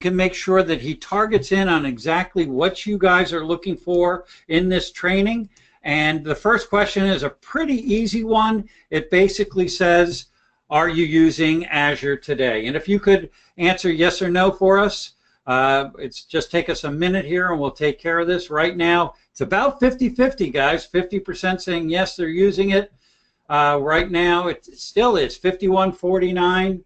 can make sure that he targets in on exactly what you guys are looking for in this training. And the first question is a pretty easy one. It basically says, are you using Azure today? And if you could answer yes or no for us, it's just take us a minute here and we'll take care of this. Right now, it's about 50-50, guys. 50% saying yes, they're using it. Right now, it still is 51-49.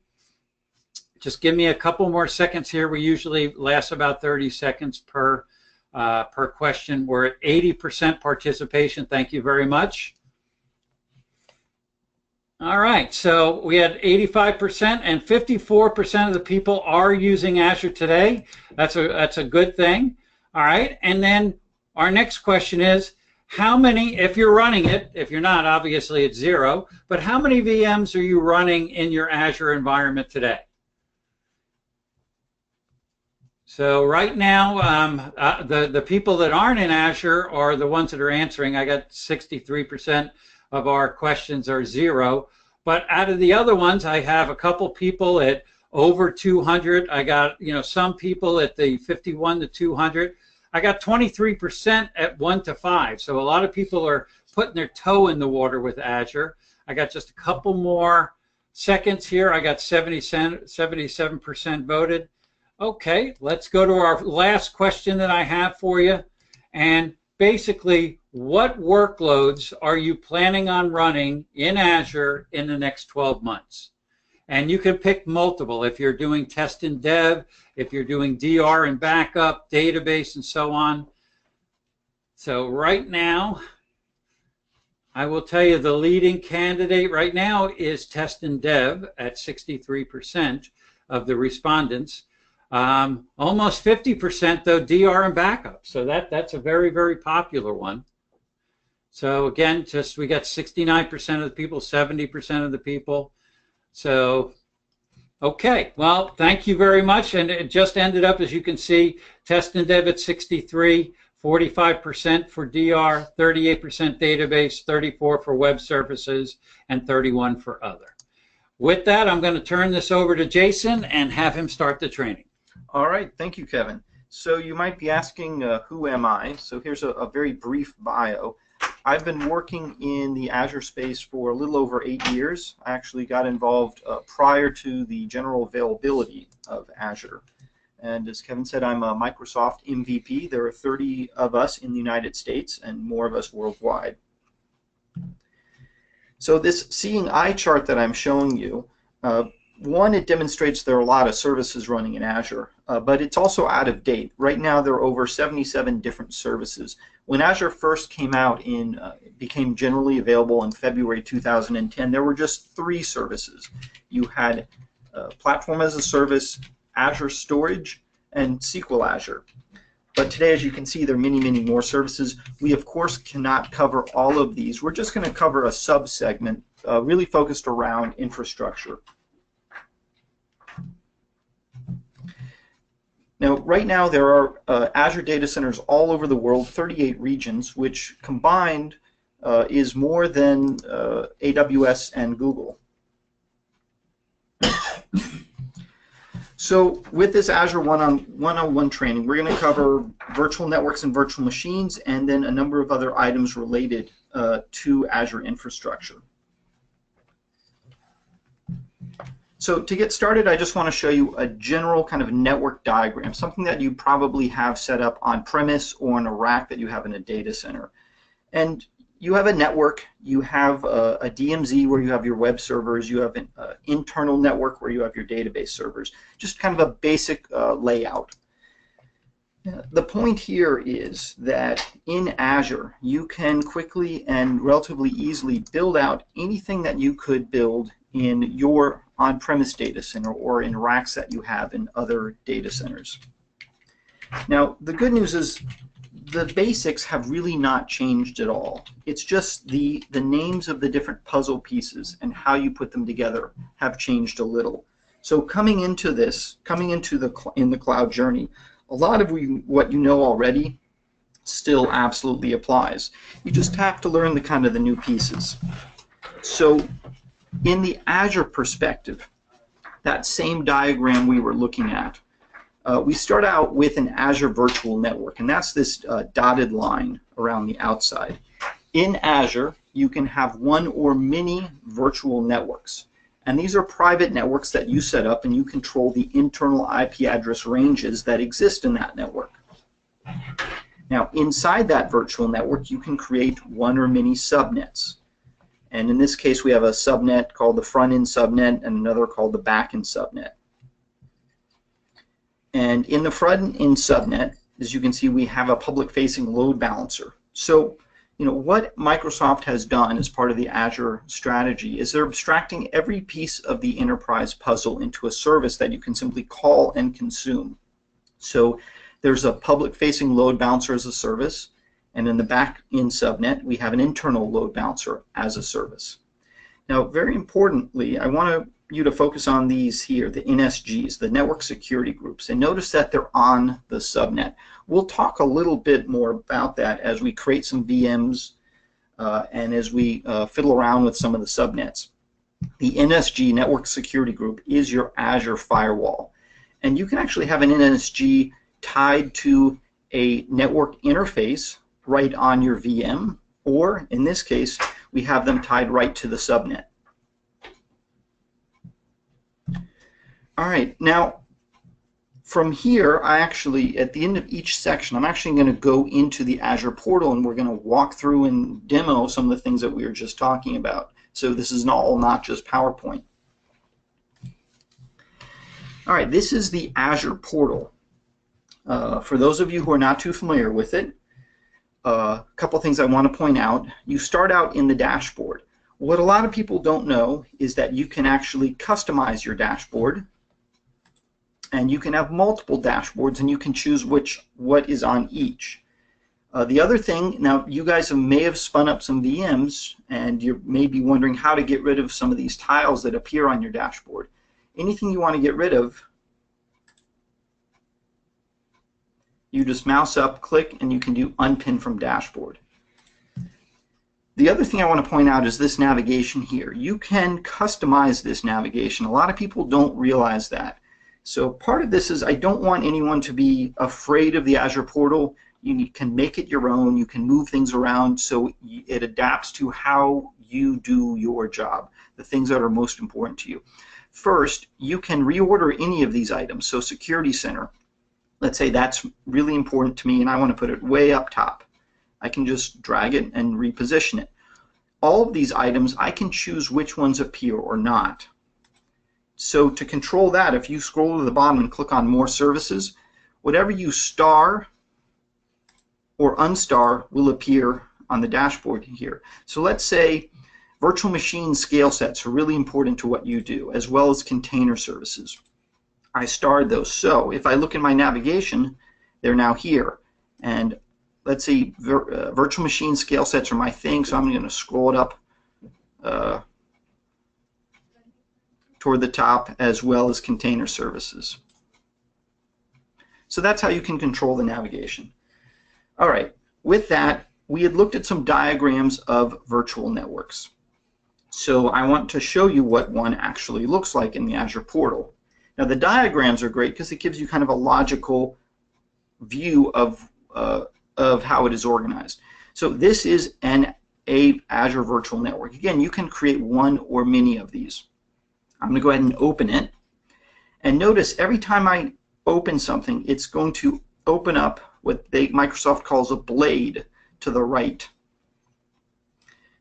Just give me a couple more seconds here. We usually last about 30 seconds per question. We're at 80% participation. Thank you very much. All right, so we had 85% and 54% of the people are using Azure today. That's a good thing. All right, and then our next question is, how many, if you're running it, if you're not, obviously it's 0, but how many VMs are you running in your Azure environment today? So right now, the people that aren't in Azure are the ones that are answering. I got 63% of our questions are 0. But out of the other ones, I have a couple people at over 200. I got, some people at the 51 to 200. I got 23% at 1 to 5. So a lot of people are putting their toe in the water with Azure. I got just a couple more seconds here. I got 77% voted. Okay, let's go to our last question that I have for you. And basically, what workloads are you planning on running in Azure in the next 12 months? And you can pick multiple if you're doing test and dev, if you're doing DR and backup, database, and so on. So right now, I will tell you the leading candidate right now is test and dev at 63% of the respondents. Almost 50% though DR and backup. So that's a very, very popular one. So again, we got 69% of the people, 70% of the people. So, okay, well, thank you very much. And it just ended up, as you can see, test and dev at 63, 45% for DR, 38% database, 34 for web services, and 31 for other. With that, I'm going to turn this over to Jason and have him start the training. All right, thank you, Kevin. So you might be asking, who am I? So here's a very brief bio. I've been working in the Azure space for a little over 8 years. I actually got involved prior to the general availability of Azure. And as Kevin said, I'm a Microsoft MVP. There are 30 of us in the United States and more of us worldwide. So this seeing eye chart that I'm showing you, one, it demonstrates there are a lot of services running in Azure, but it's also out of date. Right now there are over 77 different services. When Azure first came out became generally available in February 2010, there were just 3 services. You had Platform as a Service, Azure Storage, and SQL Azure. But today, as you can see, there are many, many more services. We, of course, cannot cover all of these. We're just going to cover a sub-segment really focused around infrastructure. Now, right now, there are Azure data centers all over the world, 38 regions, which combined is more than AWS and Google. So with this Azure 101 training, we're going to cover virtual networks and virtual machines, and then a number of other items related to Azure infrastructure. So to get started, I just want to show you a general kind of network diagram, something that you probably have set up on premise or in a rack that you have in a data center. And you have a network, you have a DMZ where you have your web servers, you have an internal network where you have your database servers, just kind of a basic layout. The point here is that in Azure, you can quickly and relatively easily build out anything that you could build in your on-premise data center or in racks that you have in other data centers. Now, the good news is the basics have really not changed at all. It's just the names of the different puzzle pieces and how you put them together have changed a little. So coming into this, in the cloud journey, a lot of what you know already still absolutely applies. You just have to learn the new pieces. So in the Azure perspective, that same diagram we were looking at, We start out with an Azure Virtual Network, and that's this dotted line around the outside. In Azure, you can have one or many virtual networks. And these are private networks that you set up, and you control the internal IP address ranges that exist in that network. Now, inside that virtual network, you can create one or many subnets. And in this case, we have a subnet called the front-end subnet and another called the back-end subnet. And in the front-end subnet, as you can see, we have a public-facing load balancer. So, what Microsoft has done as part of the Azure strategy is they're abstracting every piece of the enterprise puzzle into a service that you can simply call and consume. So there's a public-facing load balancer as a service, and in the back-end subnet, we have an internal load balancer as a service. Now, very importantly, I want you to focus on these here, the NSGs, the network security groups, and notice that they're on the subnet. We'll talk a little bit more about that as we create some VMs and as we fiddle around with some of the subnets. The NSG, Network Security Group, is your Azure firewall. And you can actually have an NSG tied to a network interface right on your VM, or in this case, we have them tied right to the subnet. All right, now from here, at the end of each section, I'm actually going to go into the Azure portal and we're going to walk through and demo some of the things that we were just talking about. So this is not just PowerPoint. All right, this is the Azure portal. For those of you who are not too familiar with it, a couple things I want to point out. You start out in the dashboard. What a lot of people don't know is that you can actually customize your dashboard, and you can have multiple dashboards, and you can choose what is on each. The other thing, now you guys may have spun up some VMs, and you may be wondering how to get rid of some of these tiles that appear on your dashboard. Anything you want to get rid of, you just mouse up, click, and you can do unpin from dashboard. The other thing I want to point out is this navigation here. You can customize this navigation. A lot of people don't realize that. So part of this is I don't want anyone to be afraid of the Azure portal. You can make it your own. You can move things around so it adapts to how you do your job, the things that are most important to you. First, you can reorder any of these items. So Security Center, let's say that's really important to me and I want to put it way up top. I can just drag it and reposition it. All of these items, I can choose which ones appear or not. So to control that, if you scroll to the bottom and click on More Services, whatever you star or unstar will appear on the dashboard here. So let's say virtual machine scale sets are really important to what you do, as well as container services. I starred those. So if I look in my navigation, they're now here. And let's see, virtual machine scale sets are my thing, so I'm going to scroll it up toward the top, as well as container services. So that's how you can control the navigation. All right, with that, we had looked at some diagrams of virtual networks. So I want to show you what one actually looks like in the Azure portal. Now the diagrams are great because it gives you kind of a logical view of how it is organized. So this is an Azure virtual network. Again, you can create one or many of these. I'm going to go ahead and open it. And notice every time I open something, it's going to open up what Microsoft calls a blade to the right.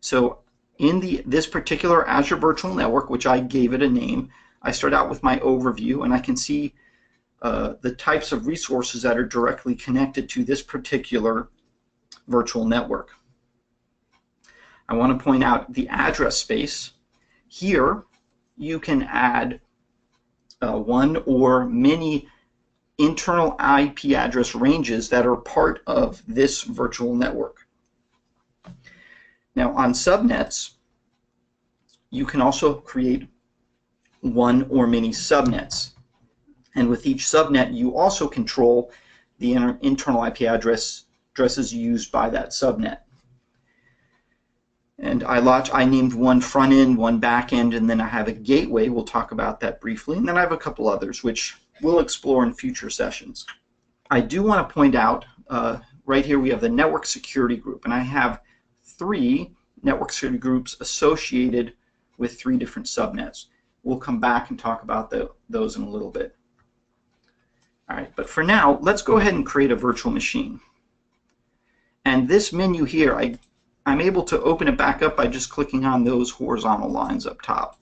So in this particular Azure virtual network, which I gave it a name, I start out with my overview, and I can see the types of resources that are directly connected to this particular virtual network. I want to point out the address space. Here, you can add one or many internal IP address ranges that are part of this virtual network. Now, on subnets, you can also create one or many subnets. And with each subnet, you also control the internal IP addresses used by that subnet. And I named one front end, one back end, and then I have a gateway. We'll talk about that briefly. And then I have a couple others, which we'll explore in future sessions. I do want to point out, right here we have the network security group, and I have 3 network security groups associated with 3 different subnets. We'll come back and talk about those in a little bit. All right, but for now, let's go ahead and create a virtual machine. And this menu here, I'm able to open it back up by just clicking on those horizontal lines up top.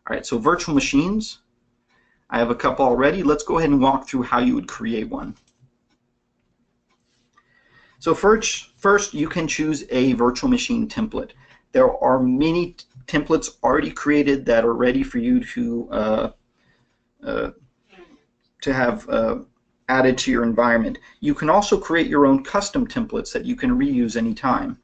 All right, so virtual machines, I have a couple already. Let's go ahead and walk through how you would create one. So first you can choose a virtual machine template. There are many templates already created that are ready for you to have added to your environment. You can also create your own custom templates that you can reuse anytime.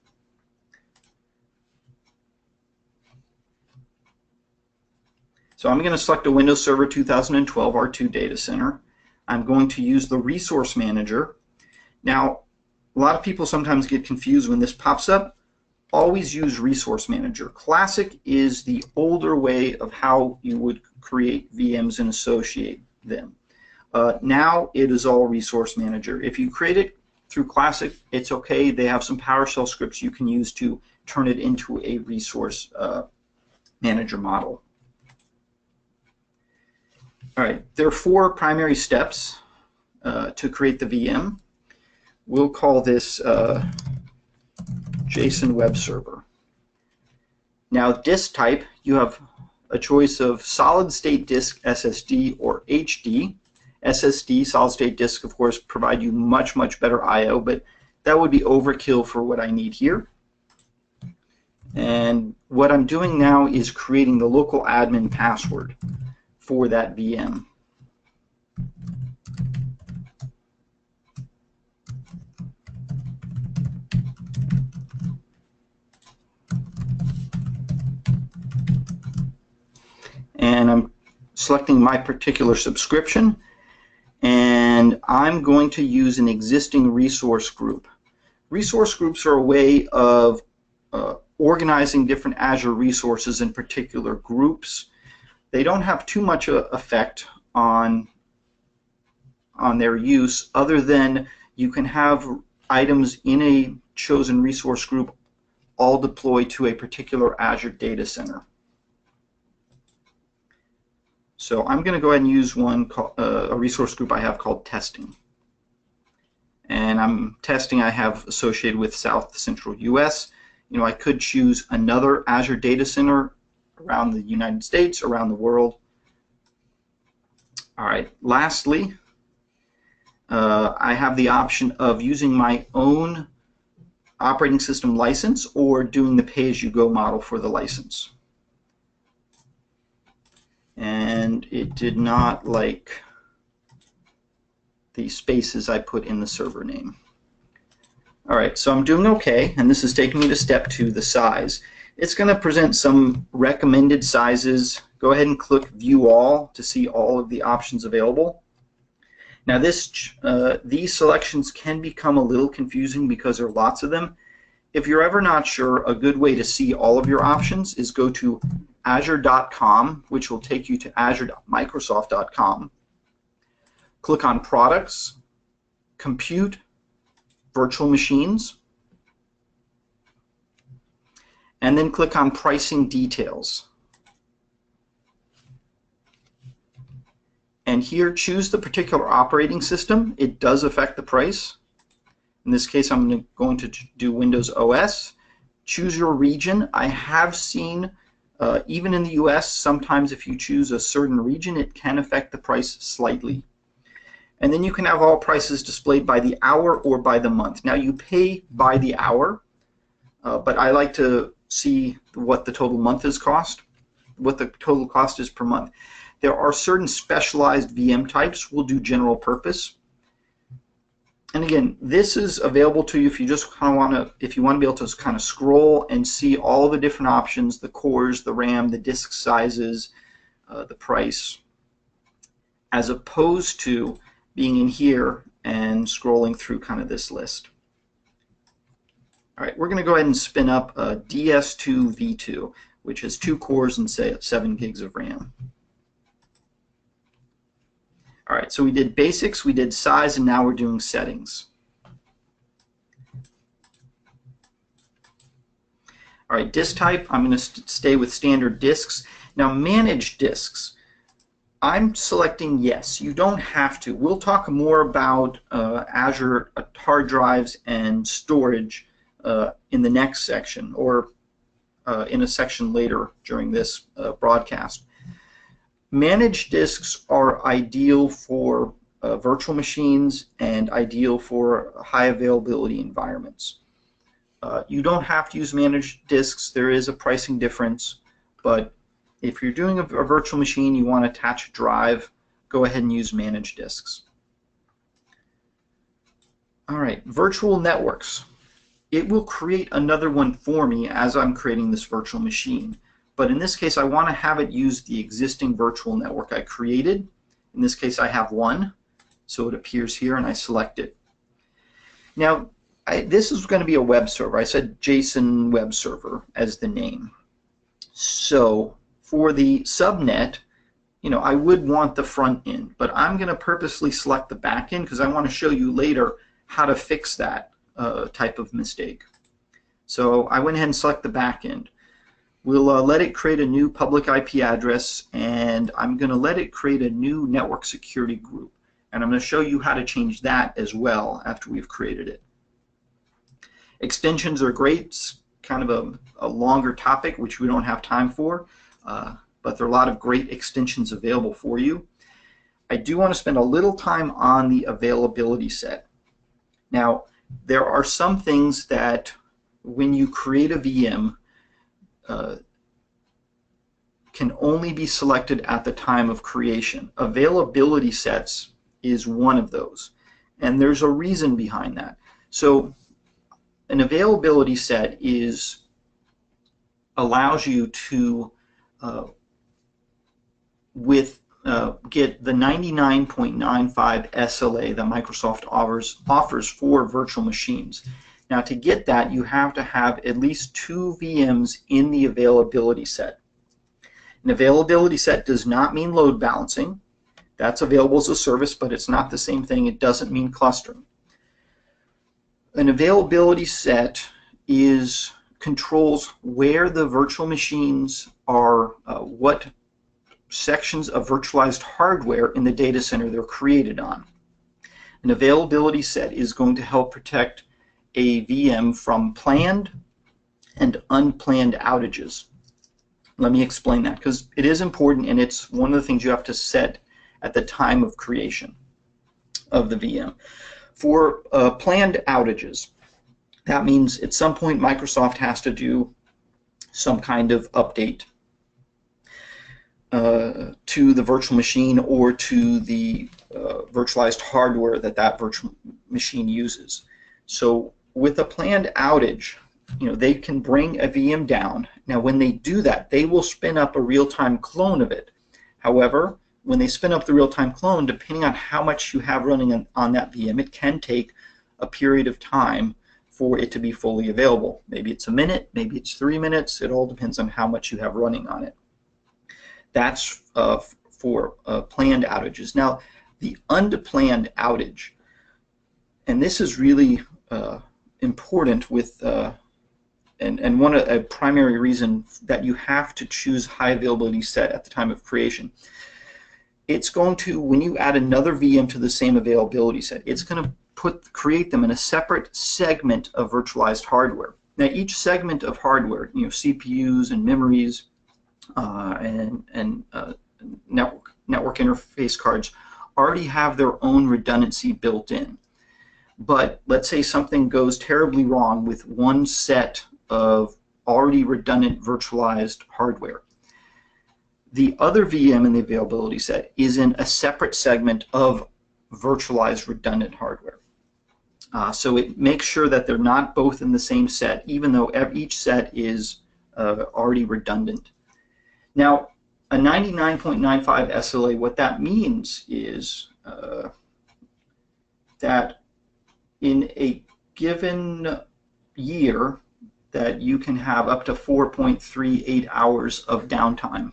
So I'm going to select a Windows Server 2012 R2 data center. I'm going to use the resource manager. Now, a lot of people sometimes get confused when this pops up. Always use resource manager. Classic is the older way of how you would create VMs and associate them. Now it is all resource manager. If you create it through Classic, it's okay. They have some PowerShell scripts you can use to turn it into a resource manager model. All right, there are 4 primary steps to create the VM. We'll call this JSON web server. Now, disk type, you have a choice of solid state disk SSD or HD. SSD, solid state disk, of course, provide you much better I/O, but that would be overkill for what I need here. And what I'm doing now is creating the local admin password for that VM. And I'm selecting my particular subscription, and I'm going to use an existing resource group. Resource groups are a way of organizing different Azure resources in particular groups. They don't have too much effect on their use, other than you can have items in a chosen resource group all deployed to a particular Azure data center. So I'm going to go ahead and use one a resource group I have called testing. And I'm testing I have associated with South Central US. You know, I could choose another Azure data center around the United States, around the world. All right, lastly, I have the option of using my own operating system license or doing the pay-as-you-go model for the license. And it did not like the spaces I put in the server name. All right, so I'm doing okay, and this is taking me to step 2, the size. It's going to present some recommended sizes. Go ahead and click View All to see all of the options available. Now these selections can become a little confusing because there are lots of them. If you're ever not sure, a good way to see all of your options is go to azure.com, which will take you to azure.microsoft.com. Click on Products, Compute, Virtual Machines, and then click on Pricing Details. And here, choose the particular operating system. It does affect the price. In this case, I'm going to do Windows OS. Choose your region. I have seen, even in the US, sometimes if you choose a certain region, it can affect the price slightly. And then you can have all prices displayed by the hour or by the month. Now, you pay by the hour, but I like to see what the total month is cost, what the total cost is per month. There are certain specialized VM types. We'll do general purpose. And again, this is available to you if you just kind of want to, if you want to be able to kind of scroll and see all the different options, the cores, the RAM, the disk sizes, the price, as opposed to being in here and scrolling through kind of this list. All right, we're going to go ahead and spin up a DS2 V2, which has 2 cores and say 7 gigs of RAM. right, so we did basics, we did size, and now we're doing settings. All right, disk type, I'm going to stay with standard disks. Now, manage disks. I'm selecting yes. You don't have to. We'll talk more about Azure hard drives and storage in the next section, or in a section later during this broadcast. Managed disks are ideal for virtual machines and ideal for high availability environments. You don't have to use managed disks. There is a pricing difference, but if you're doing a virtual machine, you want to attach a drive, go ahead and use managed disks. All right, virtual networks. It will create another one for me as I'm creating this virtual machine. But in this case, I want to have it use the existing virtual network I created. In this case, I have one, so it appears here, and I select it. Now, this is going to be a web server. I said JSON web server as the name. So for the subnet, I would want the front end, but I'm going to purposely select the back end because I want to show you later how to fix that type of mistake. So I went ahead and select the back end. We'll let it create a new public IP address, and I'm going to let it create a new network security group. And I'm going to show you how to change that as well after we've created it. Extensions are great. It's kind of a longer topic, which we don't have time for, but there are a lot of great extensions available for you. I do want to spend a little time on the availability set. Now, there are some things that when you create a VM can only be selected at the time of creation. Availability sets is one of those, and there's a reason behind that. So an availability set allows you to get the 99.95 SLA that Microsoft offers for virtual machines. Now, to get that, you have to have at least 2 VMs in the availability set. An availability set does not mean load balancing. That's available as a service, but it's not the same thing. It doesn't mean clustering. An availability set controls where the virtual machines are, what sections of virtualized hardware in the data center they're created on. An availability set is going to help protect a VM from planned and unplanned outages. Let me explain that, because it is important, and it's one of the things you have to set at the time of creation of the VM. For planned outages, that means at some point Microsoft has to do some kind of update to the virtual machine or to the virtualized hardware that virtual machine uses. So with a planned outage, they can bring a VM down. Now, when they do that, they will spin up a real-time clone of it. However, when they spin up the real-time clone, depending on how much you have running on that VM, it can take a period of time for it to be fully available. Maybe it's a minute, maybe it's 3 minutes. It all depends on how much you have running on it. That's for planned outages. Now, the unplanned outage, and this is really important with and a primary reason that you have to choose high availability set at the time of creation. It's going to, when you add another VM to the same availability set, it's going to create them in a separate segment of virtualized hardware. Now, each segment of hardware, CPUs and memories and network interface cards already have their own redundancy built in. But let's say something goes terribly wrong with one set of already redundant virtualized hardware. The other VM in the availability set is in a separate segment of virtualized redundant hardware. So it makes sure that they're not both in the same set, even though each set is already redundant. Now, a 99.95 SLA, what that means is that in a given year that you can have up to 4.38 hours of downtime.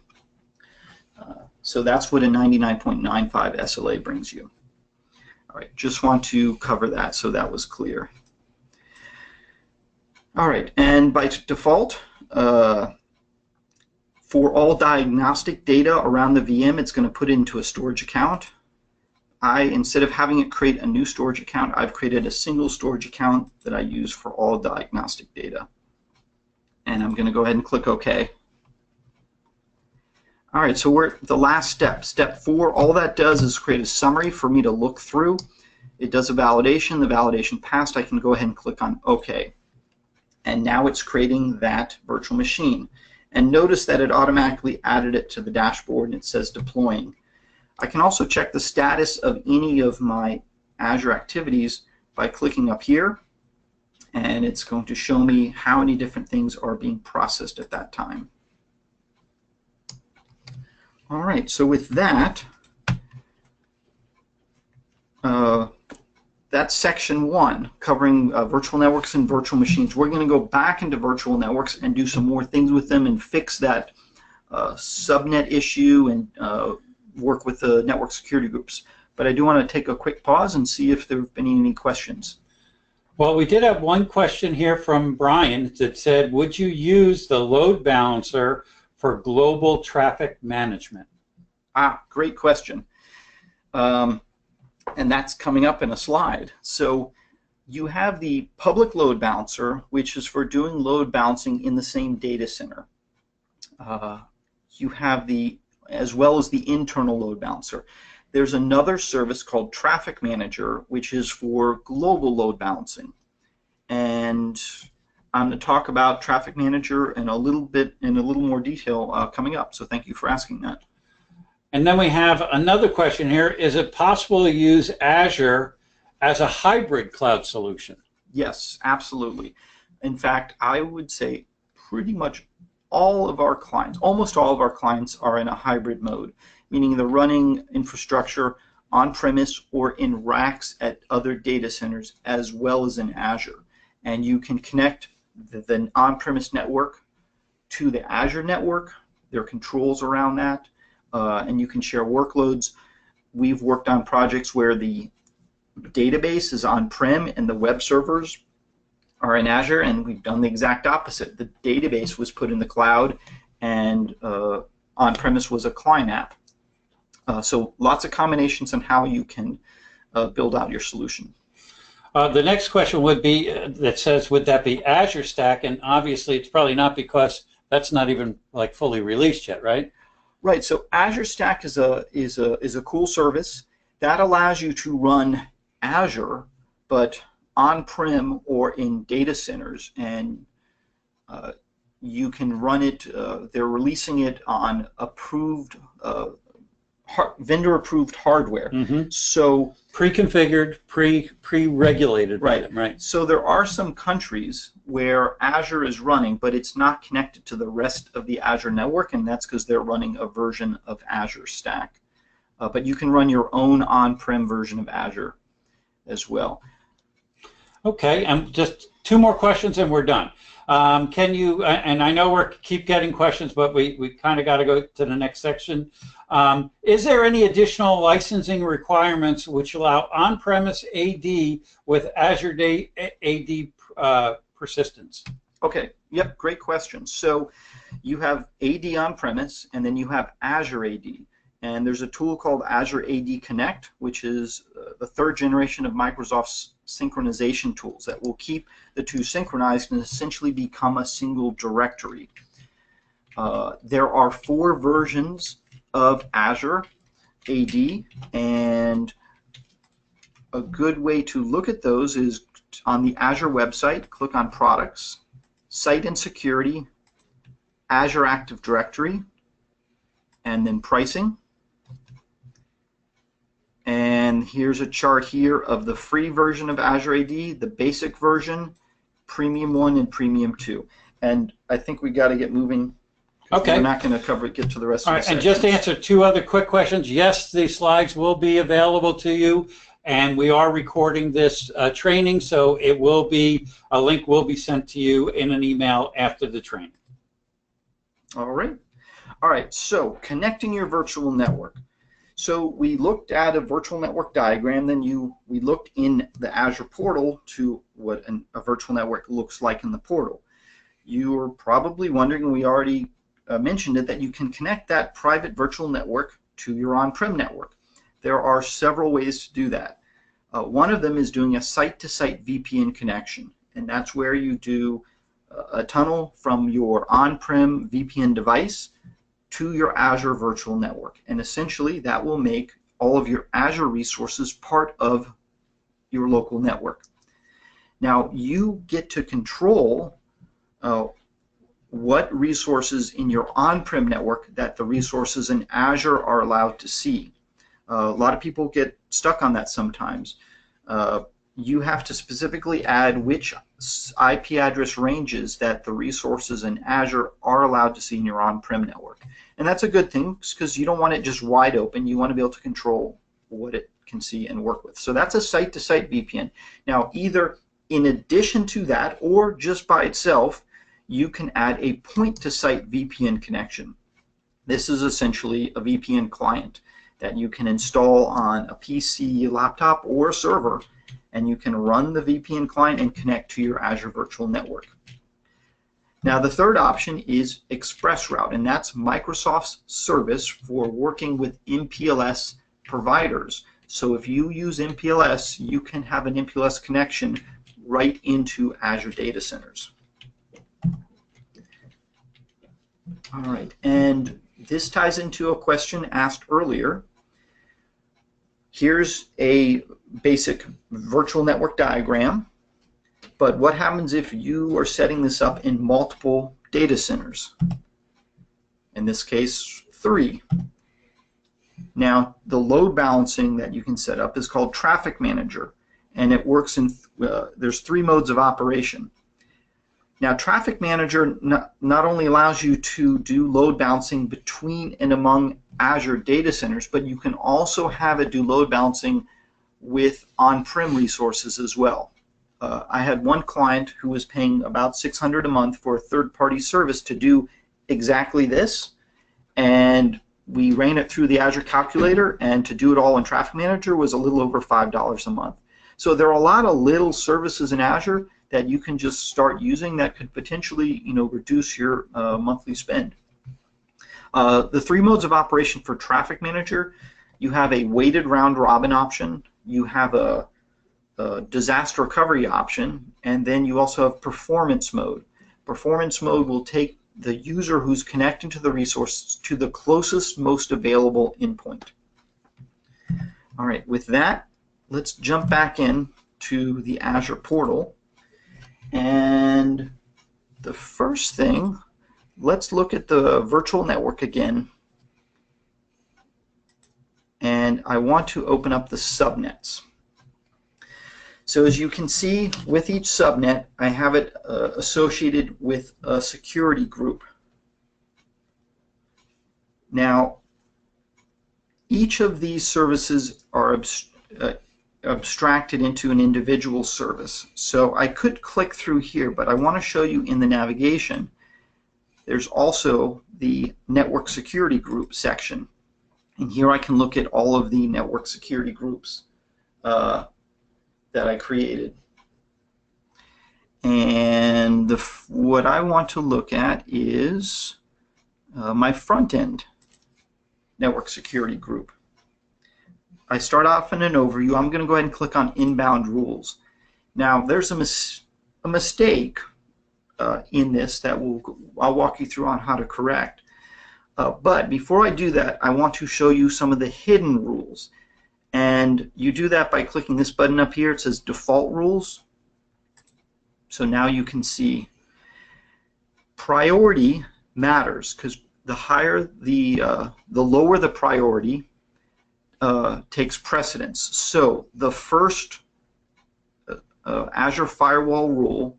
So that's what a 99.95 SLA brings you. All right, just want to cover that so that was clear. All right, and by default, for all diagnostic data around the VM, it's going to put it into a storage account. Instead of having it create a new storage account, I've created a single storage account that I use for all diagnostic data. And I'm going to go ahead and click OK. All right, so we're at the last step, step 4. All that does is create a summary for me to look through. It does a validation. The validation passed. I can go ahead and click on OK. And now it's creating that virtual machine. And notice that it automatically added it to the dashboard and it says deploying. I can also check the status of any of my Azure activities by clicking up here, and it's going to show me how many different things are being processed at that time. All right, so with that, that's section 1, covering virtual networks and virtual machines. We're going to go back into virtual networks and do some more things with them and fix that subnet issue and work with the network security groups. But I do want to take a quick pause and see if there have been any questions. Well, we did have one question here from Brian that said, would you use the load balancer for global traffic management? Great question. And that's coming up in a slide. So you have the public load balancer, which is for doing load balancing in the same data center. You have as well as the internal load balancer. There's another service called Traffic Manager, which is for global load balancing. And I'm going to talk about Traffic Manager in a little more detail coming up. So thank you for asking that. And then we have another question here. Is it possible to use Azure as a hybrid cloud solution? Yes, absolutely. In fact, I would say pretty much all of our clients, almost all of our clients, are in a hybrid mode, meaning they're running infrastructure on-premise or in racks at other data centers as well as in Azure. And you can connect the on-premise network to the Azure network. There are controls around that. And you can share workloads. We've worked on projects where the database is on-prem and the web servers are in Azure, and we've done the exact opposite. The database was put in the cloud, and on-premise was a client app. So lots of combinations on how you can build out your solution. The next question would be that says, would that be Azure Stack? And obviously, it's probably not, because that's not even like fully released yet, right? Right. So Azure Stack is a cool service that allows you to run Azure, but on-prem or in data centers, and you can run it. They're releasing it on approved, vendor-approved hardware. Mm-hmm. So pre-configured, pre-regulated. Right. Right. So there are some countries where Azure is running, but it's not connected to the rest of the Azure network, and that's because they're running a version of Azure Stack. But you can run your own on-prem version of Azure as well. Okay, and just 2 more questions and we're done. Can you, and I know we keep getting questions, but we kind of got to go to the next section. Is there any additional licensing requirements which allow on-premise AD with Azure AD persistence? Okay, yep, great question. So you have AD on-premise, and then you have Azure AD. And there's a tool called Azure AD Connect, which is the 3rd generation of Microsoft's synchronization tools that will keep the two synchronized and essentially become a single directory. There are 4 versions of Azure AD, and a good way to look at those is on the Azure website, click on Products, Site and Security, Azure Active Directory, and then Pricing. And here's a chart here of the free version of Azure AD, the basic version, Premium 1 and Premium 2. And I think we got to get moving. Okay. We're not going to get to the rest of the sections. And just to answer 2 other quick questions, yes, the slides will be available to you, and we are recording this training, so it will be, a link will be sent to you in an email after the training. All right. All right, so connecting your virtual network. So we looked at a virtual network diagram, then we looked in the Azure portal to what a virtual network looks like in the portal. You're probably wondering, and we already mentioned it, that you can connect that private virtual network to your on-prem network. There are several ways to do that. One of them is doing a site-to-site VPN connection, and that's where you do a tunnel from your on-prem VPN device to your Azure virtual network, and essentially that will make all of your Azure resources part of your local network. Now you get to control what resources in your on-prem network that the resources in Azure are allowed to see. A lot of people get stuck on that sometimes. You have to specifically add which IP address ranges that the resources in Azure are allowed to see in your on-prem network. And that's a good thing because you don't want it just wide open. You want to be able to control what it can see and work with. So that's a site-to-site VPN. Now, either in addition to that or just by itself, you can add a point-to-site VPN connection. This is essentially a VPN client that you can install on a PC, laptop, or a server, and you can run the VPN client and connect to your Azure Virtual Network. Now the third option is ExpressRoute, and that's Microsoft's service for working with MPLS providers. So if you use MPLS, you can have an MPLS connection right into Azure data centers. All right, and this ties into a question asked earlier. Here's a basic virtual network diagram, but what happens if you are setting this up in multiple data centers? In this case, 3. Now, the load balancing that you can set up is called Traffic Manager, and it works in, there's 3 modes of operation. Now, Traffic Manager not only allows you to do load balancing between and among Azure data centers, but you can also have it do load balancing with on-prem resources as well. I had one client who was paying about $600 a month for a third-party service to do exactly this, and we ran it through the Azure calculator, and to do it all in Traffic Manager was a little over $5 a month. So there are a lot of little services in Azure that you can just start using that could potentially, reduce your monthly spend. The 3 modes of operation for Traffic Manager: you have a weighted round robin option, you have a disaster recovery option, and then you also have performance mode. Performance mode will take the user who's connecting to the resource to the closest, most available endpoint. All right, with that, let's jump back in to the Azure portal. And the first thing, let's look at the virtual network again. And I want to open up the subnets. So as you can see, with each subnet, I have it associated with a security group. Now, each of these services are abstracted into an individual service. So I could click through here, but I want to show you in the navigation, there's also the network security group section. And here I can look at all of the network security groups that I created. And what I want to look at is my front end network security group. I start off in an overview. I'm going to go ahead and click on inbound rules. Now there's a mistake in this that I'll walk you through on how to correct. But before I do that, I want to show you some of the hidden rules. And you do that by clicking this button up here. It says default rules. So now you can see priority matters, because the higher the lower the priority takes precedence. So the first Azure firewall rule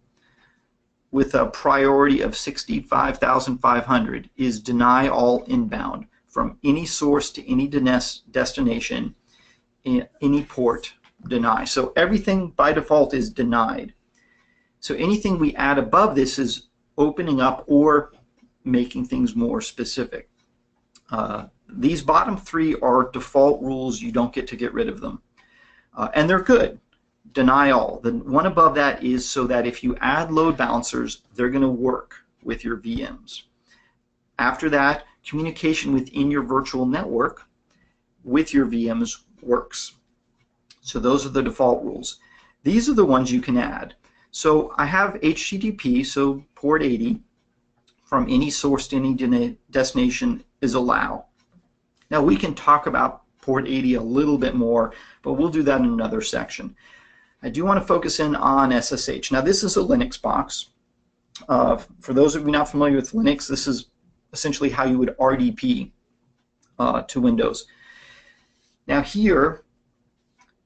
with a priority of 65,500 is deny all inbound from any source to any destination, any port, deny. So everything by default is denied. So anything we add above this is opening up or making things more specific. These bottom three are default rules. You don't get to get rid of them. And they're good. Deny all. The one above that is so that if you add load balancers, they're going to work with your VMs. After that, communication within your virtual network with your VMs works. So those are the default rules. These are the ones you can add. So I have HTTP, so port 80 from any source to any destination is allow. Now we can talk about port 80 a little bit more, but we'll do that in another section. I do want to focus in on SSH. Now this is a Linux box. For those of you not familiar with Linux, this is essentially how you would RDP to Windows. Now here,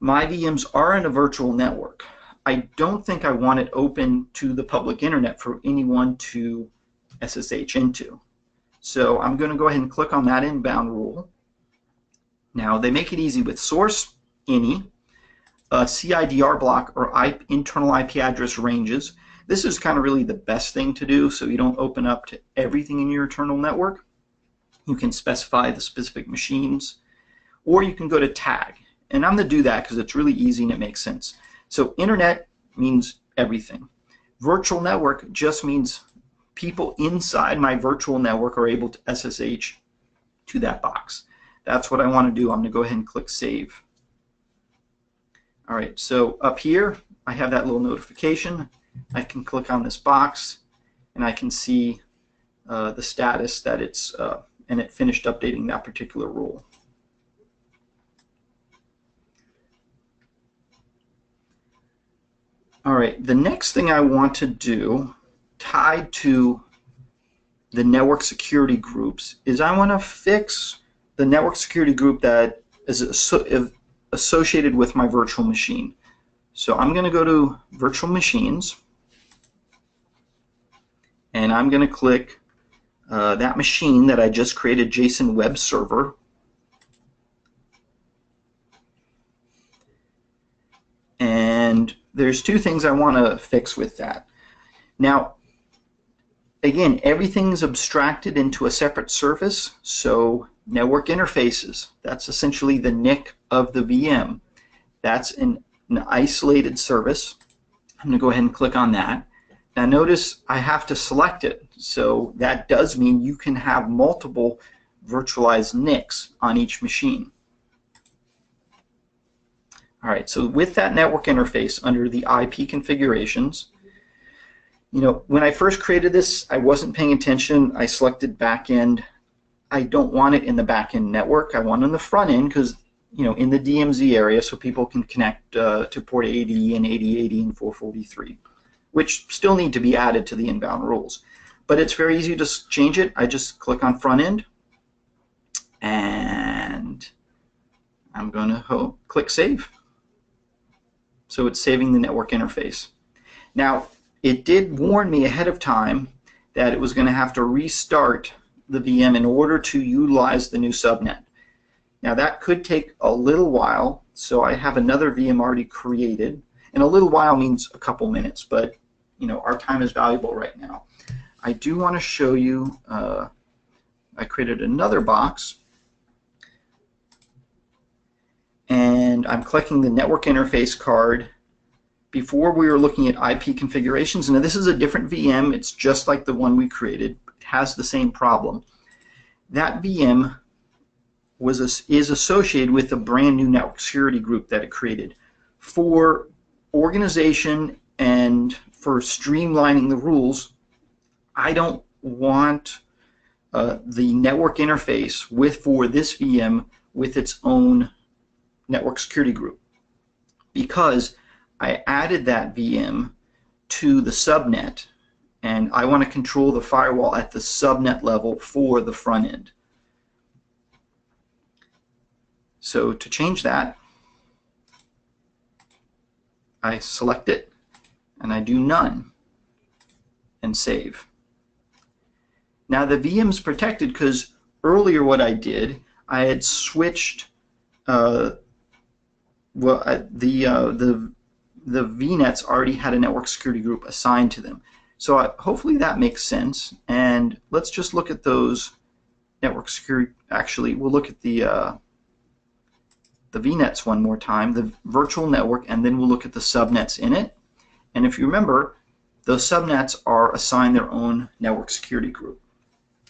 my VMs are in a virtual network. I don't think I want it open to the public internet for anyone to SSH into. So I'm going to go ahead and click on that inbound rule. Now they make it easy with source, any, CIDR block or internal IP address ranges. This is kind of really the best thing to do so you don't open up to everything in your internal network. You can specify the specific machines, or you can go to tag. And I'm going to do that because it's really easy and it makes sense. So internet means everything. Virtual network just means people inside my virtual network are able to SSH to that box. That's what I want to do. I'm going to go ahead and click Save. All right, so up here, I have that little notification. I can click on this box, and I can see the status that it's, and it finished updating that particular rule. All right, the next thing I want to do, tied to the network security groups, is I want to fix the network security group that is associated with my virtual machine. So I'm going to go to Virtual Machines, and I'm going to click that machine that I just created, JSON Web Server. And there's two things I want to fix with that. Now, again, everything's abstracted into a separate service, so network interfaces, that's essentially the NIC of the VM. That's an isolated service. I'm going to go ahead and click on that. Now notice I have to select it, so that does mean you can have multiple virtualized NICs on each machine. All right, so with that network interface under the IP configurations, you know, when I first created this, I wasn't paying attention. I selected backend. I don't want it in the backend network. I want it in the front end because, you know, in the DMZ area so people can connect to port 80 and 8080 and 443, which still need to be added to the inbound rules. But it's very easy to change it. I just click on front end, and I'm going to click Save. So it's saving the network interface. Now, it did warn me ahead of time that it was going to have to restart the VM in order to utilize the new subnet. Now that could take a little while, so I have another VM already created, and a little while means a couple minutes, but you know, our time is valuable right now. I do want to show you, I created another box, and I'm clicking the network interface card. Before we were looking at IP configurations. Now this is a different VM. It's just like the one we created. It has the same problem. That VM is associated with a brand new network security group that it created. For organization and for streamlining the rules, I don't want the network interface for this VM with its own network security group, because I added that VM to the subnet, and I want to control the firewall at the subnet level for the front end. So to change that, I select it, and I do none, and save. Now the VM's protected because earlier what I did, I had switched the VNets already had a network security group assigned to them. So hopefully that makes sense. And let's just look at those network security. Actually, we'll look at the VNets one more time, the virtual network, and then we'll look at the subnets in it. And if you remember, those subnets are assigned their own network security group.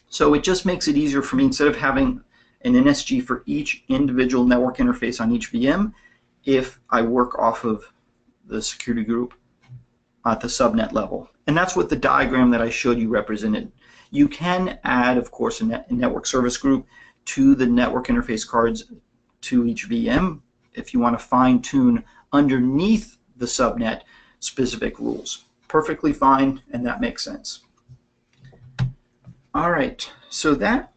So it just makes it easier for me, instead of having an NSG for each individual network interface on each VM, if I work off of the security group at the subnet level. And that's what the diagram that I showed you represented. You can add, of course, a network service group to the network interface cards to each VM if you want to fine-tune underneath the subnet specific rules. Perfectly fine, and that makes sense. All right, so that,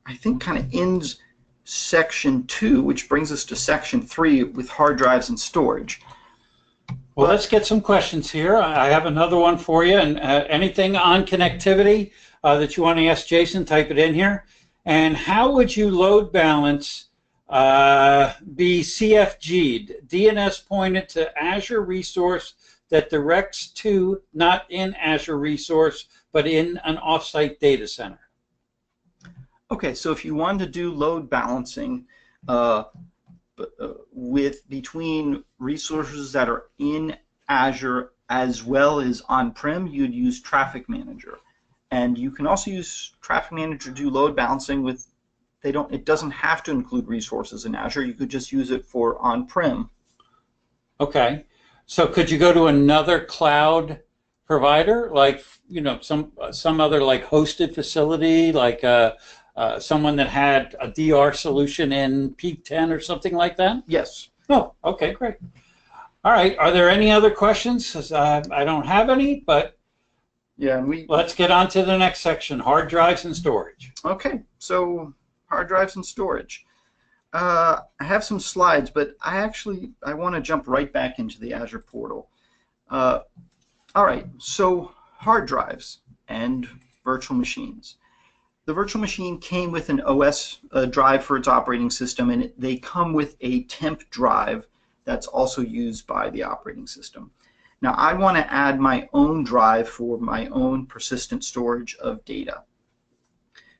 I think, kind of ends section 2, which brings us to section 3 with hard drives and storage. Well, let's get some questions here. I have another one for you, and anything on connectivity that you want to ask Jason, type it in here. And how would you load balance be CFG'd? DNS pointed to Azure resource that directs to not in Azure resource, but in an offsite data center. Okay, so if you wanted to do load balancing between resources that are in Azure as well as on-prem, you'd use Traffic Manager. And you can also use Traffic Manager to do load balancing with, it doesn't have to include resources in Azure. You could just use it for on-prem. Okay. So could you go to another cloud provider, like some other like hosted facility, like someone that had a DR solution in Peak 10 or something like that? Yes. Oh, okay, great. All right. Are there any other questions? I don't have any, but yeah, let's get on to the next section: hard drives and storage. Okay. So hard drives and storage. I have some slides, but I want to jump right back into the Azure portal. All right, so hard drives and virtual machines. The virtual machine came with an OS drive for its operating system, and they come with a temp drive that's also used by the operating system. Now, I want to add my own drive for my own persistent storage of data.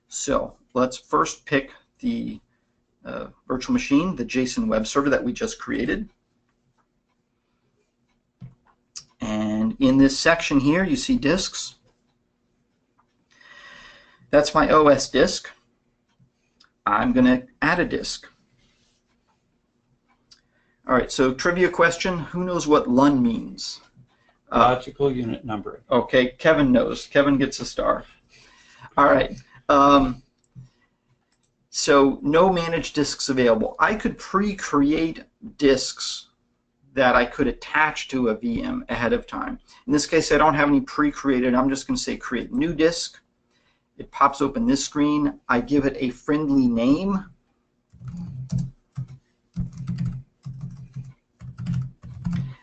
So let's first pick the virtual machine, the JSON web server that we just created. And in this section here, you see disks. That's my OS disk. I'm going to add a disk. All right, so trivia question, who knows what LUN means? Logical unit numbering. Okay, Kevin knows. Kevin gets a star. All right. So no managed disks available. I could pre-create disks that I could attach to a VM ahead of time. In this case, I don't have any pre-created. I'm just going to say create new disk. It pops open this screen. I give it a friendly name.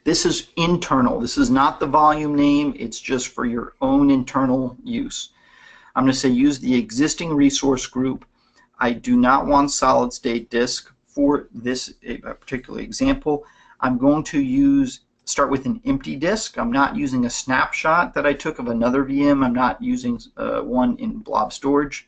This is internal. This is not the volume name. It's just for your own internal use. I'm going to say use the existing resource group. I do not want solid state disk for this particular example. I'm going to start with an empty disk. I'm not using a snapshot that I took of another VM. I'm not using one in blob storage.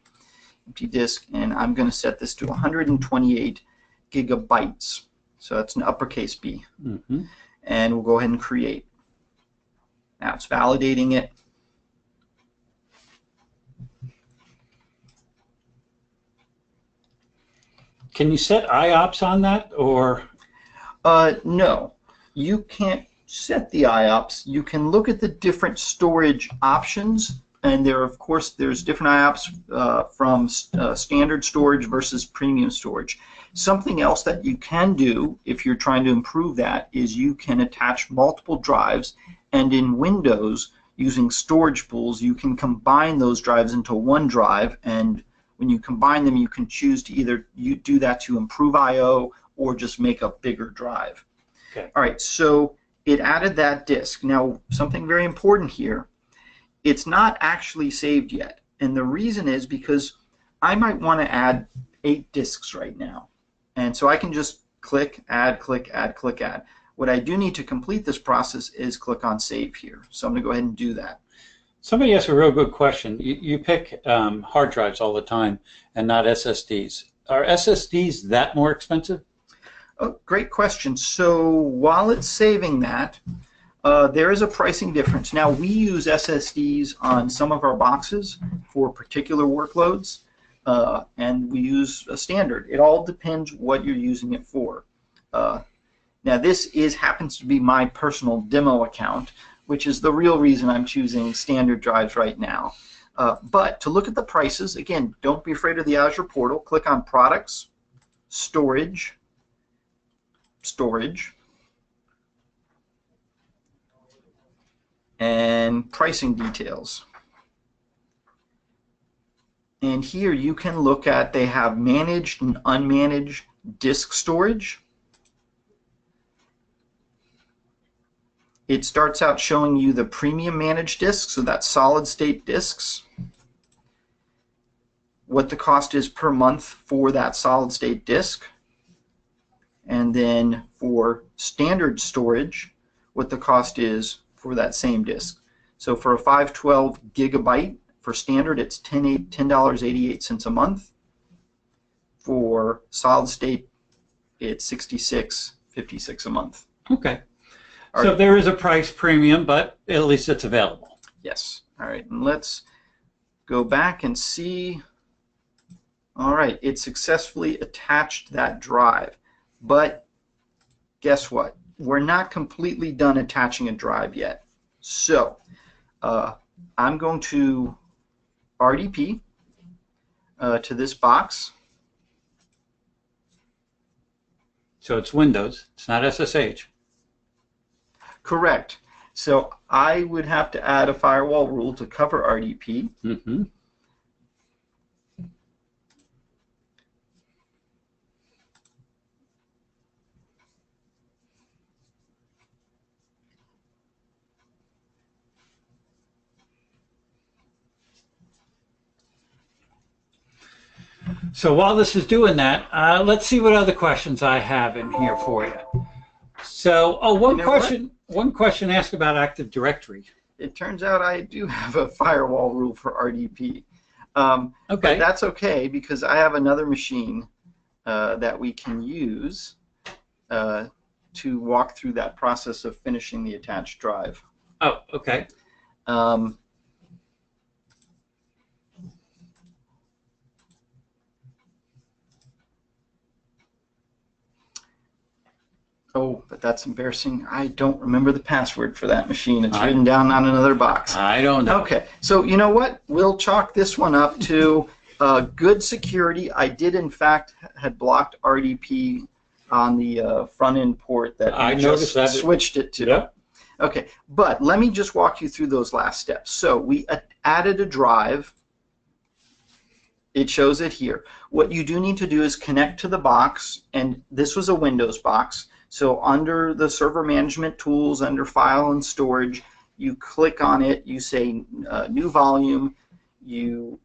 Empty disk, and I'm going to set this to 128 gigabytes. So that's an uppercase B. Mm-hmm. And we'll go ahead and create. Now it's validating it. Can you set IOPS on that, or? No, you can't set the IOPS. You can look at the different storage options, and there's different IOPS from standard storage versus premium storage. Something else that you can do if you're trying to improve that is you can attach multiple drives, and in Windows, using storage pools, you can combine those drives into one drive, and when you combine them, you can choose to either do that to improve I/O or just make a bigger drive. Okay. All right, so it added that disk. Now, something very important here, it's not actually saved yet. And the reason is because I might want to add 8 disks right now. And so I can just click, add, click, add, click, add. What I do need to complete this process is click on Save here. So I'm going to go ahead and do that. Somebody asked a real good question. You pick hard drives all the time and not SSDs. Are SSDs that more expensive? Oh, great question. So while it's saving that, there is a pricing difference. Now, we use SSDs on some of our boxes for particular workloads, and we use a standard. It all depends what you're using it for. Now, this happens to be my personal demo account, which is the real reason I'm choosing standard drives right now. But to look at the prices, again, don't be afraid of the Azure Portal. Click on Products, Storage, and Pricing Details. And here you can look at, they have managed and unmanaged disk storage. It starts out showing you the premium managed disks, so that's solid state disks, what the cost is per month for that solid state disk, and then for standard storage, what the cost is for that same disk. So for a 512 gigabyte, for standard, it's $10.88 a month. For solid state, it's $66.56 a month. Okay. So there is a price premium, but at least it's available. Yes. All right. And let's go back and see. All right. It successfully attached that drive. But guess what? We're not completely done attaching a drive yet. So I'm going to RDP to this box. So it's Windows. It's not SSH. Correct. So I would have to add a firewall rule to cover RDP. Mm-hmm. So while this is doing that, let's see what other questions I have in here for you. So, one question asked about Active Directory. It turns out I do have a firewall rule for RDP. Okay. But that's okay because I have another machine that we can use to walk through that process of finishing the attached drive. Oh, okay. Oh, but that's embarrassing. I don't remember the password for that machine. It's written down on another box. I don't know. Okay, so you know what? We'll chalk this one up to good security. I did, in fact, had blocked RDP on the front-end port that I just switched it to. Yep. Okay, but let me just walk you through those last steps. So we added a drive. It shows it here. What you do need to do is connect to the box, and this was a Windows box. So under the server management tools, under file and storage, you click on it, you say new volume, you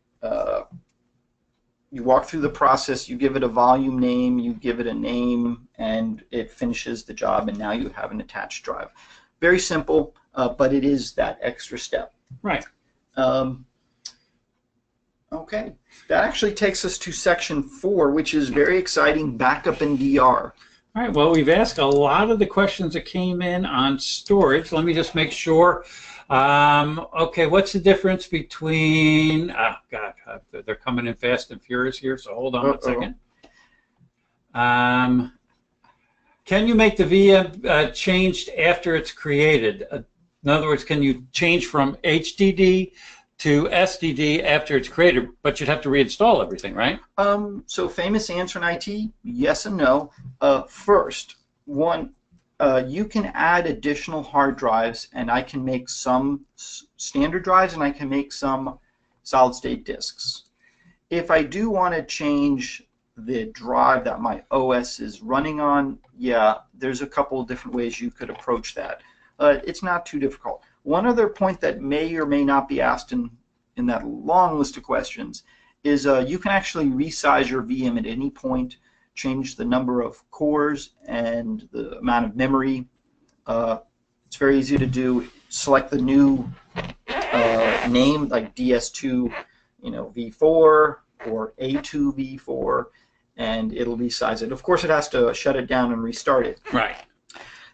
walk through the process, you give it a volume name, you give it a name, and it finishes the job, and now you have an attached drive. Very simple, but it is that extra step. Right. Okay, that actually takes us to section 4, which is very exciting, backup and DR. All right, well, we've asked a lot of the questions that came in on storage. Let me just make sure. Okay, what's the difference between, they're coming in fast and furious here, so hold on 1 second. Can you make the VM changed after it's created? In other words, can you change from HDD to SDD after it's created, but you'd have to reinstall everything, right? So famous answer in IT, yes and no. First, one, you can add additional hard drives, and I can make some standard drives, and I can make some solid-state disks. If I do want to change the drive that my OS is running on, yeah, there's a couple of different ways you could approach that. It's not too difficult. One other point that may or may not be asked in that long list of questions is you can actually resize your VM at any point, change the number of cores and the amount of memory. It's very easy to do. Select the new name, like DS2, V4 or A2 V4, and it'll resize it. Of course, it has to shut it down and restart it. Right.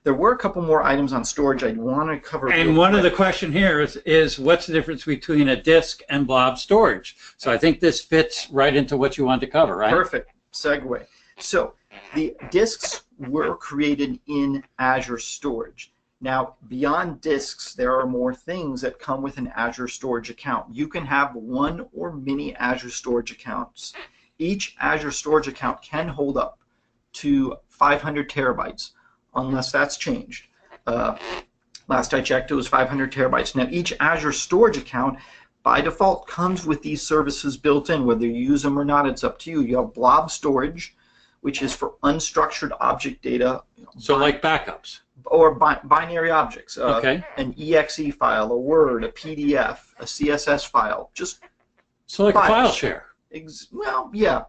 There were a couple more items on storage I'd want to cover. And one of the question here is what's the difference between a disk and blob storage? So I think this fits right into what you want to cover, right? Perfect segue. So the disks were created in Azure Storage. Now, beyond disks, there are more things that come with an Azure Storage account. You can have one or many Azure Storage accounts. Each Azure Storage account can hold up to 500 terabytes, unless that's changed. Last I checked, it was 500 terabytes. Now, each Azure Storage account, by default, comes with these services built in. Whether you use them or not, it's up to you. You have blob storage, which is for unstructured object data. So like backups. Or binary objects. Okay. An EXE file, a Word, a PDF, a CSS file. Just so like files. A file share. Well, yeah.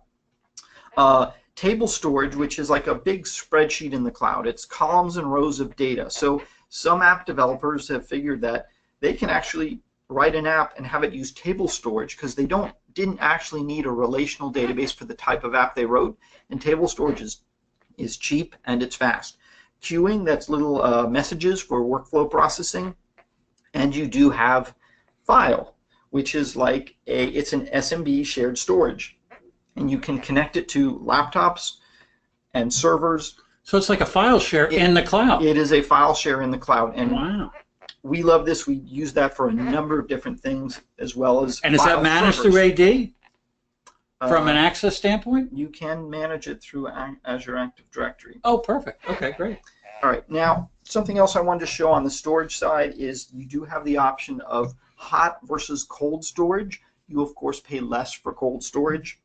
Table storage, which is like a big spreadsheet in the cloud. It's columns and rows of data. So some app developers have figured that they can actually write an app and have it use table storage because they didn't actually need a relational database for the type of app they wrote. And table storage is cheap and it's fast. Queuing, that's little messages for workflow processing. And you do have file, which is like it's an SMB shared storage. And you can connect it to laptops and servers. So it's like a file share in the cloud. It is a file share in the cloud. And wow. We love this. We use that for a number of different things as well as And is that managed servers. through AD? From an access standpoint? You can manage it through Azure Active Directory. Oh, perfect. Okay, great. All right. Now, something else I wanted to show on the storage side is you do have the option of hot versus cold storage. You, of course, pay less for cold storage.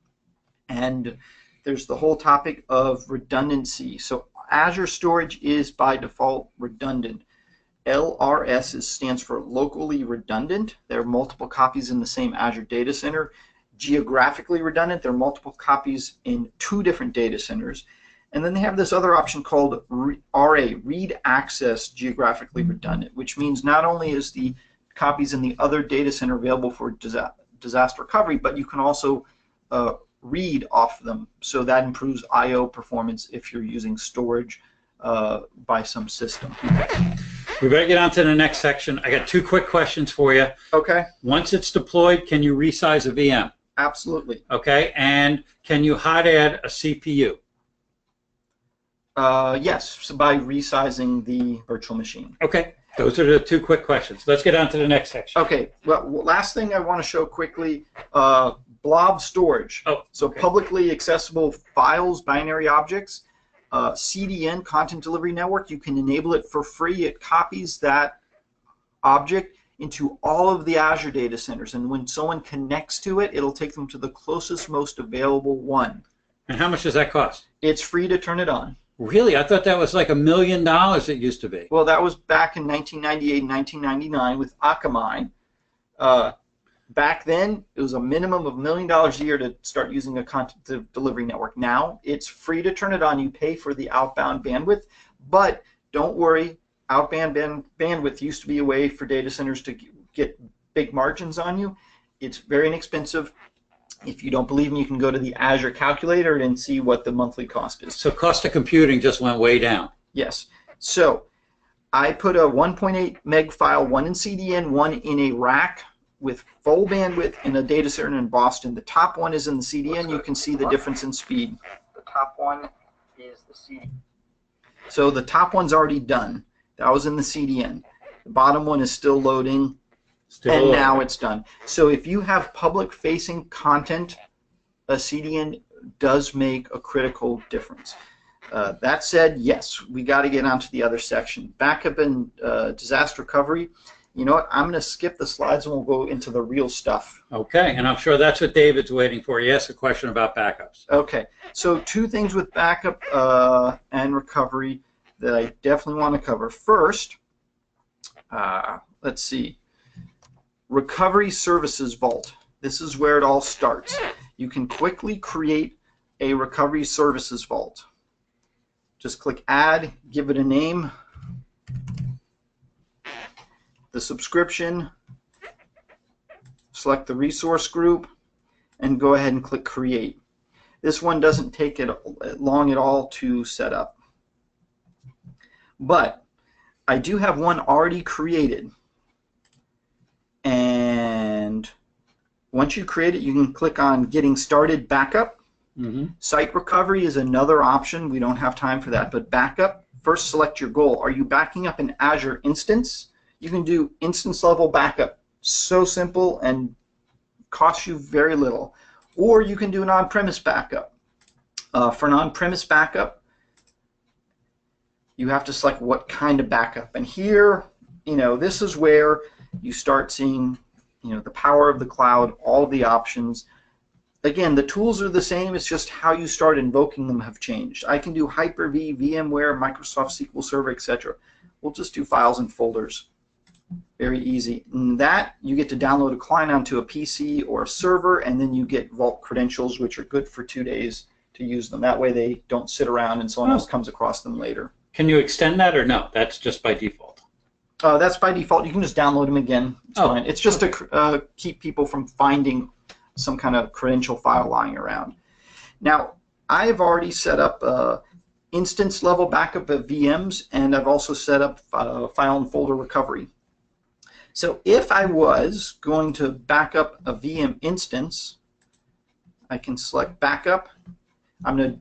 And there's the whole topic of redundancy. So Azure Storage is by default redundant. LRS stands for locally redundant. There are multiple copies in the same Azure data center. Geographically redundant, there are multiple copies in 2 different data centers. And then they have this other option called RA, read access geographically redundant, which means not only is the copies in the other data center available for disaster recovery, but you can also read off them. So that improves I/O performance if you're using storage by some system. We better get on to the next section. I got 2 quick questions for you. Okay. Once it's deployed, can you resize a VM? Absolutely. Okay. And can you hot add a CPU? Yes, so by resizing the virtual machine. Okay. Those are the 2 quick questions. Let's get on to the next section. Okay. Well, last thing I want to show quickly, blob storage. Oh, so okay. Publicly accessible files, binary objects. CDN, Content Delivery Network, you can enable it for free. It copies that object into all of the Azure data centers, and when someone connects to it, it'll take them to the closest, most available one. And how much does that cost? It's free to turn it on. Really? I thought that was like $1 million it used to be. Well, that was back in 1998 and 1999 with Akamai. Back then, it was a minimum of $1 million a year to start using a content delivery network. Now, it's free to turn it on. You pay for the outbound bandwidth, but don't worry. Outbound bandwidth used to be a way for data centers to get big margins on you. It's very inexpensive. If you don't believe me, you can go to the Azure calculator and see what the monthly cost is. So cost of computing just went way down. Yes. So I put a 1.8 meg file, one in CDN, one in a rack with full bandwidth in a data center in Boston. The top one is in the CDN. You can see the difference in speed. The top one is the CDN. So the top one's already done. That was in the CDN. The bottom one is still loading, and now it's done. So if you have public-facing content, a CDN does make a critical difference. That said, yes, we got to get onto the other section. Backup and disaster recovery. You know what? I'm going to skip the slides and we'll go into the real stuff. Okay, and I'm sure that's what David's waiting for. He asked a question about backups. Okay, so 2 things with backup and recovery that I definitely want to cover. First, let's see, Recovery Services Vault. This is where it all starts. You can quickly create a Recovery Services Vault. Just click Add, give it a name, the subscription, select the resource group, and go ahead and click Create. This one doesn't take it long at all to set up. But I do have one already created. And once you create it, you can click on Getting Started Backup. Site recovery is another option. We don't have time for that. But backup, first select your goal. Are you backing up an Azure instance? You can do instance level backup. So simple and costs you very little. Or you can do an on-premise backup. For an on-premise backup, you have to select what kind of backup. And here, this is where you start seeing, the power of the cloud, all the options. Again, the tools are the same. It's just how you start invoking them have changed. I can do Hyper-V, VMware, Microsoft SQL Server, etc. We'll just do files and folders. Very easy. And that, you get to download a client onto a PC or a server, and then you get Vault credentials, which are good for 2 days to use them. That way they don't sit around and someone else comes across them later. Can you extend that or no? That's just by default. That's by default. You can just download them again. It's fine. It's just to keep people from finding some kind of credential file lying around. Now, I've already set up instance level backup of VMs, and I've also set up file and folder recovery. So if I was going to back up a VM instance, I can select backup. I'm going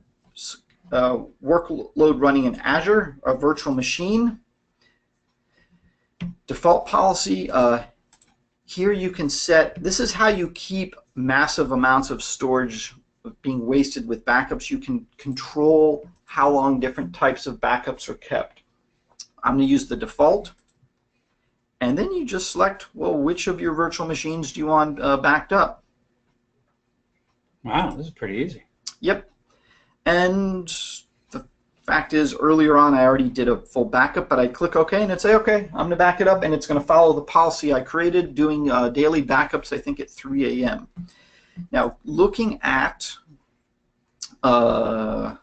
to workload running in Azure, a virtual machine. Default policy, here you can set, this is how you keep massive amounts of storage being wasted with backups. You can control how long different types of backups are kept. I'm going to use the default, and then you just select, well, which of your virtual machines do you want backed up? Wow, this is pretty easy. Yep. And the fact is, earlier on I already did a full backup, but I click OK and it'd say, OK, I'm going to back it up, and it's going to follow the policy I created, doing daily backups, I think, at 3 a.m. Now, looking at... so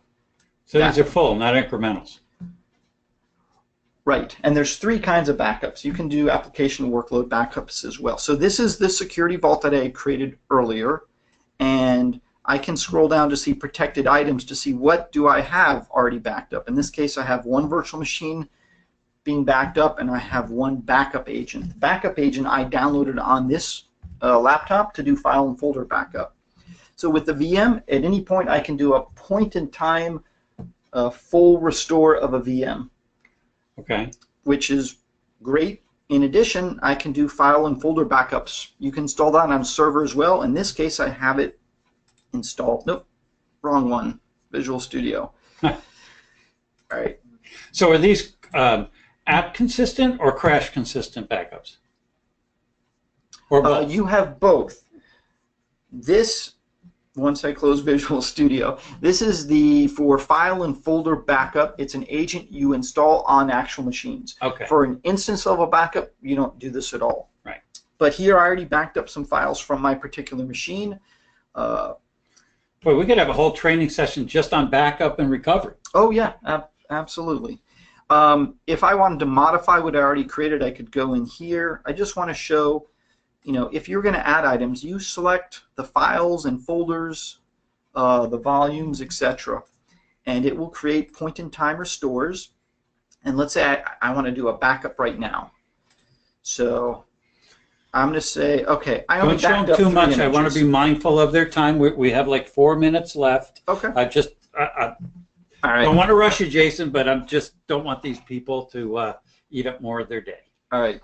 these are full, not incrementals. Right, and there's 3 kinds of backups. You can do application workload backups as well. So this is the security vault that I created earlier, and I can scroll down to see protected items to see what do I have already backed up. In this case, I have one virtual machine being backed up, and I have one backup agent. The backup agent I downloaded on this laptop to do file and folder backup. So with the VM, at any point I can do a point-in-time full restore of a VM. Okay. Which is great. In addition, I can do file and folder backups. You can install that on a server as well. In this case, I have it installed. Nope, wrong one. Visual Studio. All right. So are these app consistent or crash consistent backups? Or both? You have both. This, once I close Visual Studio, this is the for file and folder backup. It's an agent you install on actual machines. Okay. For an instance level backup, you don't do this at all. Right. But here I already backed up some files from my particular machine. Boy, we could have a whole training session just on backup and recovery. Oh yeah, absolutely. If I wanted to modify what I already created, I could go in here. I just want to show, if you're going to add items, you select the files and folders, the volumes, etc. And it will create point-in-time restores. And let's say I want to do a backup right now. So I'm going to say, okay, I only backed up 3 Don't show them too much. images. I want to be mindful of their time. We have like 4 minutes left. Okay. I All right. don't want to rush you, Jason, but I just don't want these people to eat up more of their day. All right.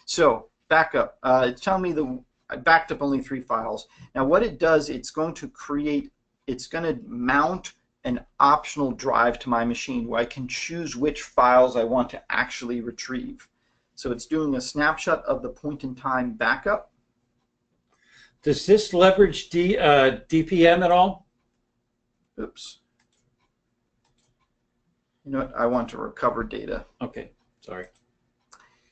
So backup. It's telling me I backed up only 3 files. Now what it does, it's going to mount an optional drive to my machine where I can choose which files I want to actually retrieve. So it's doing a snapshot of the point-in-time backup. Does this leverage DPM at all? Oops. You know what? I want to recover data. Okay, sorry.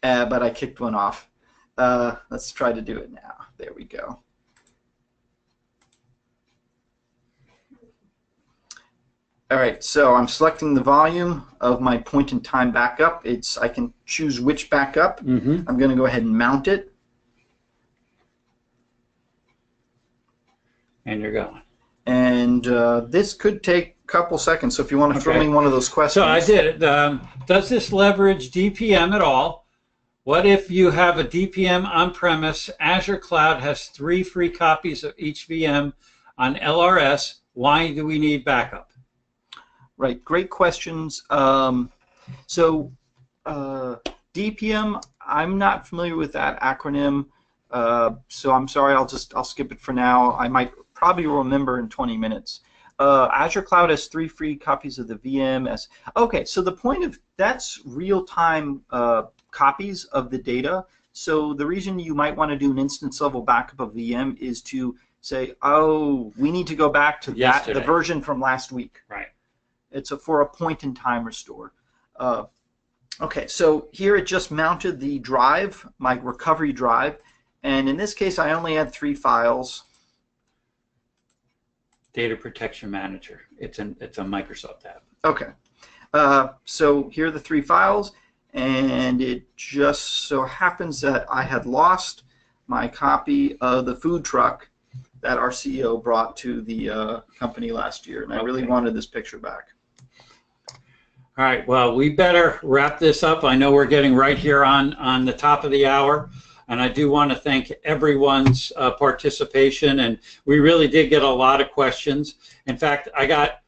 But I kicked one off. Let's try to do it now. There we go. All right, so I'm selecting the volume of my point-in-time backup. I can choose which backup. Mm-hmm. I'm going to go ahead and mount it. And you're going. And this could take a couple seconds, so if you want to throw me one of those questions. So I did it. Does this leverage DPM at all? What if you have a DPM on-premise? Azure Cloud has 3 free copies of each VM on LRS. Why do we need backup? Right, great questions. DPM, I'm not familiar with that acronym, so I'm sorry. I'll skip it for now. I might probably remember in 20 minutes. Azure Cloud has 3 free copies of the VM. Okay, so the point of that's real-time copies of the data. So the reason you might want to do an instance level backup of VM is to say, oh, we need to go back to the version from last week. Right. It's for a point-in-time restore. Okay, so here it just mounted the drive, my recovery drive, and in this case I only had 3 files. Data Protection Manager. It's a Microsoft tab. Okay, so here are the 3 files, and it just so happens that I had lost my copy of the food truck that our CEO brought to the company last year, and I really wanted this picture back. All right, well, we better wrap this up. I know we're getting right here on the top of the hour, and I do want to thank everyone's participation, and we really did get a lot of questions. In fact, I got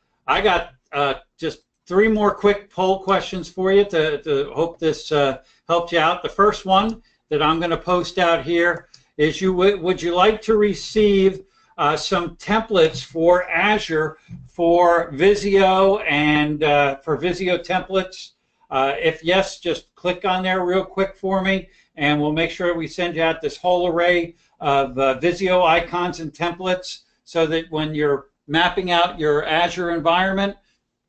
just 3 more quick poll questions for you to hope this helped you out. The first one that I'm going to post out here is would you like to receive some templates for Azure for Visio and for Visio templates? If yes, just click on there real quick for me, and we'll make sure we send you out this whole array of Visio icons and templates so that when you're mapping out your Azure environment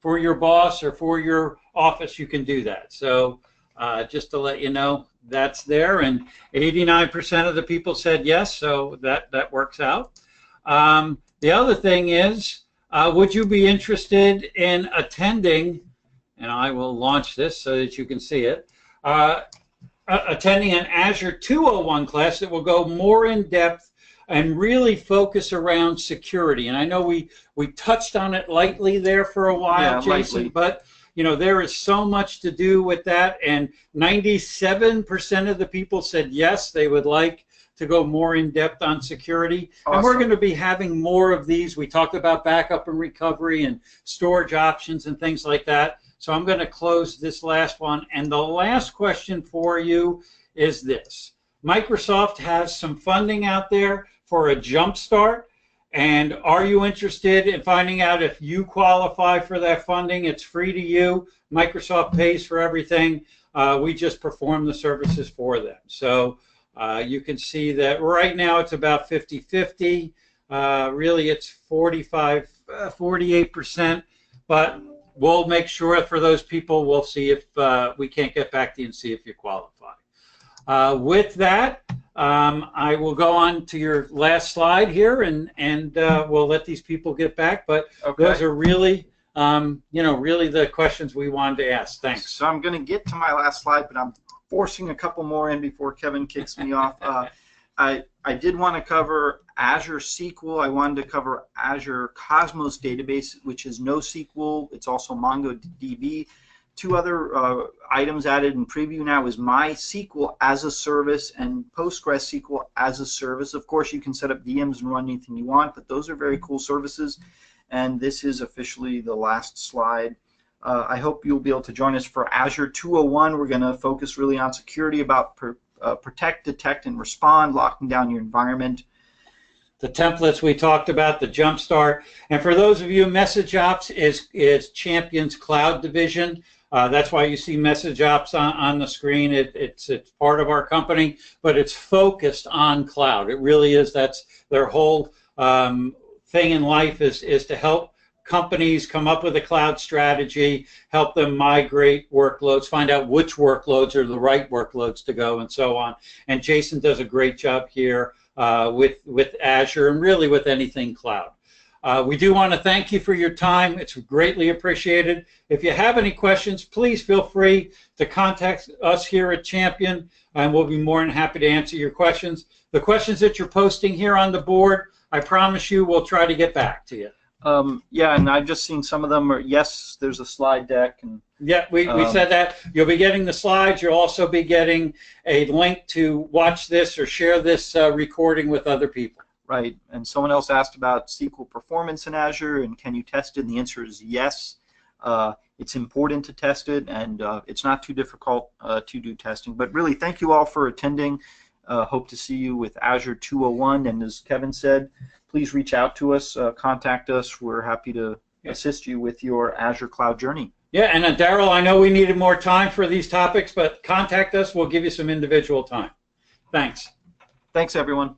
for your boss or for your office, you can do that. So just to let you know, that's there, and 89% of the people said yes, so that works out. The other thing is, would you be interested in attending, and I will launch this so that you can see it, attending an Azure 201 class that will go more in depth and really focus around security. And I know we touched on it lightly there for a while, Jason, but you know, there is so much to do with that, and 97% of the people said yes, they would like to go more in depth on security. Awesome. And we're going to be having more of these. We talked about backup and recovery and storage options and things like that. So I'm going to close this last one. And the last question for you is this. Microsoft has some funding out there for a jumpstart. And are you interested in finding out if you qualify for that funding? It's free to you. Microsoft pays for everything. We just perform the services for them. So you can see that right now it's about 50-50. Really it's 48%. But we'll make sure for those people, we'll see if we can't get back to you and see if you qualify. With that, I will go on to your last slide here, and we'll let these people get back. But those are really, really the questions we wanted to ask. Thanks. So I'm going to get to my last slide, but I'm forcing a couple more in before Kevin kicks me off. I did want to cover Azure SQL. I wanted to cover Azure Cosmos database, which is NoSQL. It's also MongoDB. 2 other items added in preview now is MySQL as a service and PostgreSQL as a service. Of course, you can set up VMs and run anything you want, but those are very cool services. And this is officially the last slide. I hope you'll be able to join us for Azure 201. We're going to focus really on security, about protect, detect, and respond, locking down your environment. The templates we talked about, the jumpstart. And for those of you, MessageOps is Champion's cloud division. That's why you see MessageOps on the screen. It's part of our company, but it's focused on cloud. It really is. That's their whole thing in life is to help companies come up with a cloud strategy, help them migrate workloads, find out which workloads are the right workloads to go, and so on. And Jason does a great job here with Azure and really with anything cloud. We do want to thank you for your time. It's greatly appreciated. If you have any questions, please feel free to contact us here at Champion, and we'll be more than happy to answer your questions. The questions that you're posting here on the board, I promise you we'll try to get back to you. Yeah, and I've just seen some of them are, yes, there's a slide deck. And yeah, we said that. You'll be getting the slides. You'll also be getting a link to watch this or share this recording with other people. Right, and someone else asked about SQL performance in Azure, and can you test it? And the answer is yes. It's important to test it, and it's not too difficult to do testing. But really, thank you all for attending. Hope to see you with Azure 201, and as Kevin said, please reach out to us, contact us. We're happy to assist you with your Azure cloud journey. Yeah, and Daryl, I know we needed more time for these topics, but contact us. We'll give you some individual time. Thanks. Thanks, everyone.